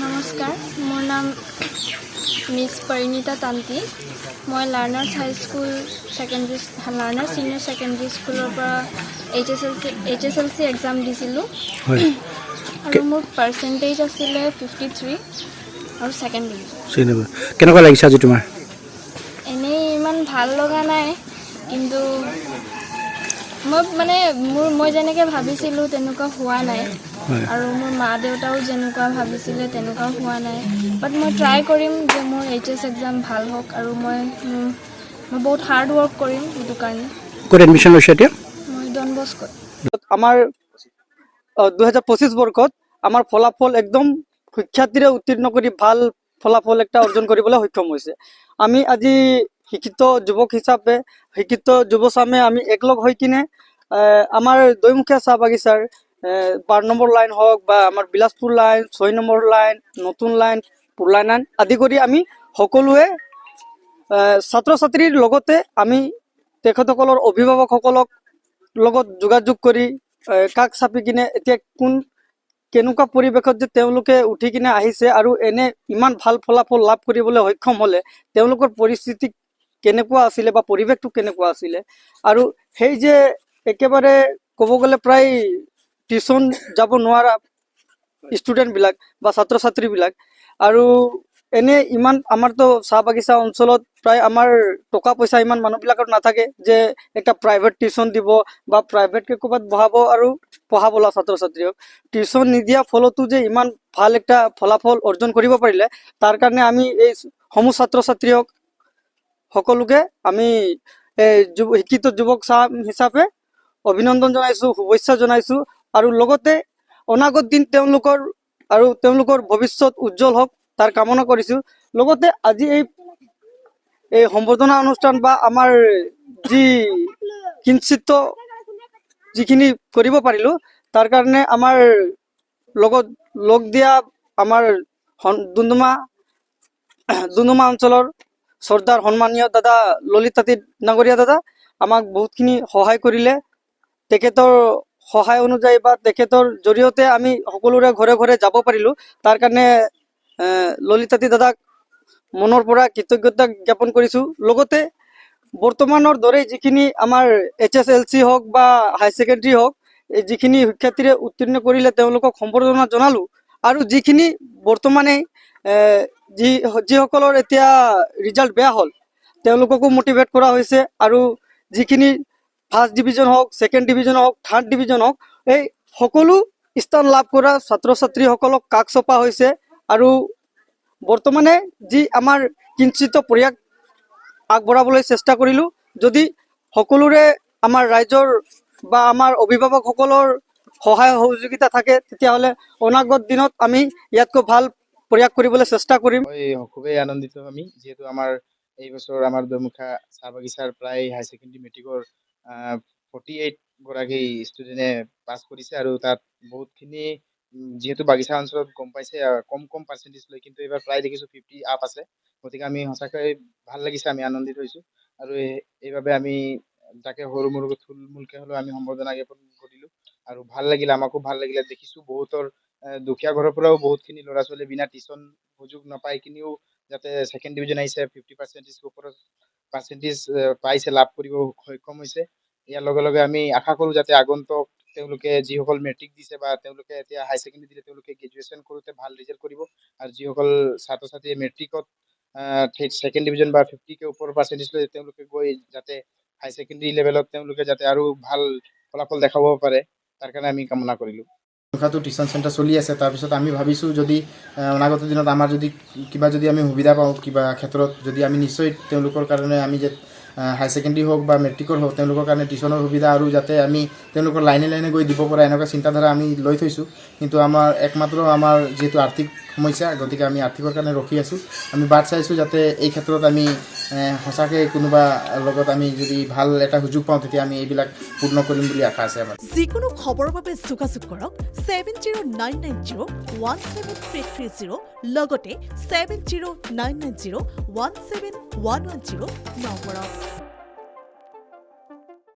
নমস্কাৰ, মোৰ নাম মিছ পৰিণীতা তান্তি। মই লাৰ্ণাৰ্ছ হাই স্কুল লাৰ্ণাৰ্ছ ছিনিয়ৰ ছেকেণ্ডেৰী স্কুলৰ পৰা HSLC এক্সাম দিছিলোঁ আৰু মোৰ পাৰ্চেণ্টেজ আছিলে 53 আৰু ছেকেণ্ড ডিভিজন। কেনেকুৱা লাগিছে আজি তোমাৰ? এনেই ইমান ভাল লগা নাই, কিন্তু মই যেনেকৈ ভাবিছিলোঁ তেনেকুৱা হোৱা নাই আৰু মোৰ মা দেউতাও যেনেকুৱা ভাবিছিলে তেনেকুৱা হোৱা নাই। বাট মই ট্ৰাই কৰিম যে মোৰ HS এক্সাম ভাল হওক আৰু মই বহুত হাৰ্ড ৱৰ্ক কৰিম সেইটো কাৰণে। ক'ত এডমিশ্যন লৈছে এতিয়া? মই ডন বস্কোত। আমাৰ 2025 বৰ্ষত আমাৰ ফলাফল একদম সুখ্যাতিৰে উত্তীৰ্ণ কৰি ভাল ফলাফল এটা অৰ্জন কৰিবলৈ সক্ষম হৈছে। আমি আজি শিক্ষিত যুৱক হিচাপে শিক্ষিত যুৱচামে আমি একলগ হৈ কিনে আমাৰ দৈমুখীয়া চাহ বাগিচাৰ 12 নম্বৰ লাইন হওক বা আমাৰ বিলাসপুৰ লাইন, 6 নম্বৰ লাইন, নতুন লাইন, পুৰলা লাইন আদি কৰি আমি সকলোৱে ছাত্ৰ ছাত্ৰীৰ লগতে আমি তেখেতসকলৰ অভিভাৱকসকলক লগত যোগাযোগ কৰি কাষ চাপি কিনে এতিয়া কেনেকুৱা পৰিৱেশত যে তেওঁলোকে উঠি কিনে আহিছে আৰু এনে ইমান ভাল ফলাফল লাভ কৰিবলৈ সক্ষম হলে তেওঁলোকৰ পৰিস্থিতি কেনেকুৱা আছিলে বা পৰিৱেশটো কেনেকুৱা আছিলে আৰু সেই যে একেবাৰে ক'ব গ'লে প্ৰায় টিউচন যাব নোৱাৰা ষ্টুডেণ্টবিলাক বা ছাত্ৰ ছাত্ৰীবিলাক আৰু এনে ইমান আমাৰতো চাহ বাগিচা অঞ্চলত প্ৰায় আমাৰ টকা পইচা ইমান মানুহবিলাকৰ নাথাকে যে একটা প্ৰাইভেট টিউচন দিব বা প্ৰাইভেটকে ক'ৰবাত বহাব আৰু পঢ়াব ল'ৰা ছাত্ৰ ছাত্ৰীক। টিউচন নিদিয়া ফলতো যে ইমান ভাল একটা ফলাফল অৰ্জন কৰিব পাৰিলে তাৰ কাৰণে আমি এই সমূহ ছাত্ৰ ছাত্ৰীক সকলোকে আমি শিক্ষিত যুৱক চাহ হিচাপে অভিনন্দন জনাইছোঁ, শুভেচ্ছা জনাইছোঁ আৰু লগতে অনাগত দিন তেওঁলোকৰ ভৱিষ্যত উজ্জ্বল হওক তাৰ কামনা কৰিছোঁ। লগতে আজি এই সম্বৰ্ধনা অনুষ্ঠান বা আমাৰ যি কিঞ্চিত যিখিনি কৰিব পাৰিলোঁ তাৰ কাৰণে আমাৰ লগত লগ দিয়া আমাৰ ডুমডুমা অঞ্চলৰ চৰ্দাৰ সন্মানীয় দাদা ললিত তাঁতী ডাঙৰীয়া দাদা আমাক বহুতখিনি সহায় কৰিলে। তেখেতৰ সহায় অনুযায়ী বা তেখেতৰ জৰিয়তে আমি সকলোৰে ঘৰে ঘৰে যাব পাৰিলোঁ। তাৰ কাৰণে ললিত তাঁতী দাদাক মনৰ পৰা কৃতজ্ঞতা জ্ঞাপন কৰিছোঁ। লগতে বৰ্তমানৰ দৰে যিখিনি আমাৰ HSLC হওক বা হাই ছেকেণ্ডেৰী হওক যিখিনি শিক্ষাৰ্থীৰে উত্তীৰ্ণ কৰিলে তেওঁলোকক সম্বৰ্ধনা জনালোঁ আৰু যিখিনি বৰ্তমানে যিসকলৰ এতিয়া ৰিজাল্ট বেয়া হ'ল তেওঁলোককো মটিভেট কৰা হৈছে আৰু যিখিনি ফাৰ্ষ্ট ডিভিজন হওক, ছেকেণ্ড ডিভিজন হওক, থাৰ্ড ডিভিজন হওক এই সকলো স্থান লাভ কৰা ছাত্ৰ ছাত্ৰীসকলক কাষ চপা হৈছে আৰু বৰ্তমানে যি আমাৰ কিঞ্চিত প্ৰয়াস আগবঢ়াবলৈ চেষ্টা কৰিলোঁ। যদি সকলোৰে আমাৰ ৰাইজৰ বা আমাৰ অভিভাৱকসকলৰ সহায় সহযোগিতা থাকে তেতিয়াহ'লে অনাগত দিনত আমি ইয়াতকৈ ভাল প্ৰয়াস কৰিবলৈ চেষ্টা কৰিম। খুবেই আনন্দিত আমি যিহেতু আমাৰ এই বছৰ আমাৰ দৈমুখা চাহ বাগিচাৰ প্ৰায় হাই ছেকেণ্ডেৰী মেট্ৰিকৰ 48 গৰাকী ষ্টুডেণ্টে পাছ কৰিছে আৰু তাত বহুতখিনি যিহেতু বাগিচা অঞ্চলত গম পাইছে কম পাৰ্চেণ্টেজ লৈ কিন্তু এইবাৰ প্ৰায় দেখিছোঁ 50 আপ আছে। গতিকে আমি সঁচাকৈ ভাল লাগিছে, আমি আনন্দিত হৈছোঁ আৰু এইবাবে আমি তাকে সৰু মৰুকৈ থুলমূলকৈ হ'লেও আমি সম্বৰ্ধনা জ্ঞাপন কৰিলোঁ আৰু ভাল লাগিলে, আমাকো ভাল লাগিলে। দেখিছোঁ বহুতৰ দুখীয়া ঘৰৰ পৰাও বহুতখিনি ল'ৰা ছোৱালী বিনা টিউচন সুযোগ নাপাই কিনিও যাতে ছেকেণ্ড ডিভিজন আহিছে 50% ওপৰত পাৰ্চেণ্টেজ পাইছে, লাভ কৰিব সক্ষম হৈছে। ইয়াৰ লগে লগে আমি আশা কৰোঁ যাতে আগন্তুক তেওঁলোকে যিসকল মেট্ৰিক দিছে বা তেওঁলোকে এতিয়া হাই ছেকেণ্ডেৰী দিলে তেওঁলোকে গ্ৰেজুৱেশ্যন কৰোঁতে ভাল ৰিজাল্ট কৰিব আৰু যিসকল ছাত্ৰ ছাত্ৰীয়ে মেট্ৰিকত ছেকেণ্ড ডিভিজন বা 50কে ওপৰৰ পাৰ্চেণ্টেজ লৈ তেওঁলোকে গৈ যাতে হাই ছেকেণ্ডেৰী লেভেলত তেওঁলোকে যাতে আৰু ভাল ফলাফল দেখাব পাৰে তাৰ কাৰণে আমি কামনা কৰিলোঁ। মুখাটো টিউচন চেণ্টাৰ চলি আছে। তাৰপিছত আমি ভাবিছোঁ যদি অনাগত দিনত আমাৰ যদি আমি সুবিধা পাওঁ কিবা ক্ষেত্ৰত যদি আমি নিশ্চয় তেওঁলোকৰ কাৰণে আমি যে হাই ছেকেণ্ডেৰী হওক বা মেট্ৰিকৰ হওক তেওঁলোকৰ কাৰণে টিউচনৰ সুবিধা আৰু যাতে আমি তেওঁলোকৰ লাইনে গৈ দিব পৰা এনেকুৱা চিন্তাধাৰা আমি লৈ থৈছোঁ। কিন্তু আমাৰ একমাত্ৰ আমাৰ যিহেতু আৰ্থিক সমস্যা গতিকে আমি আৰ্থিকৰ কাৰণে ৰখি আছোঁ। আমি বাট চাইছোঁ যাতে এই ক্ষেত্ৰত আমি সঁচাকৈ কোনোবা লগত আমি যদি ভাল এটা সুযোগ পাওঁ তেতিয়া আমি এইবিলাক পূৰ্ণ কৰিম বুলি আশা আছে আমাৰ। যিকোনো খবৰৰ বাবে যোগাযোগ কৰক 7099017330 লগতে 7099017110 নম্বৰত।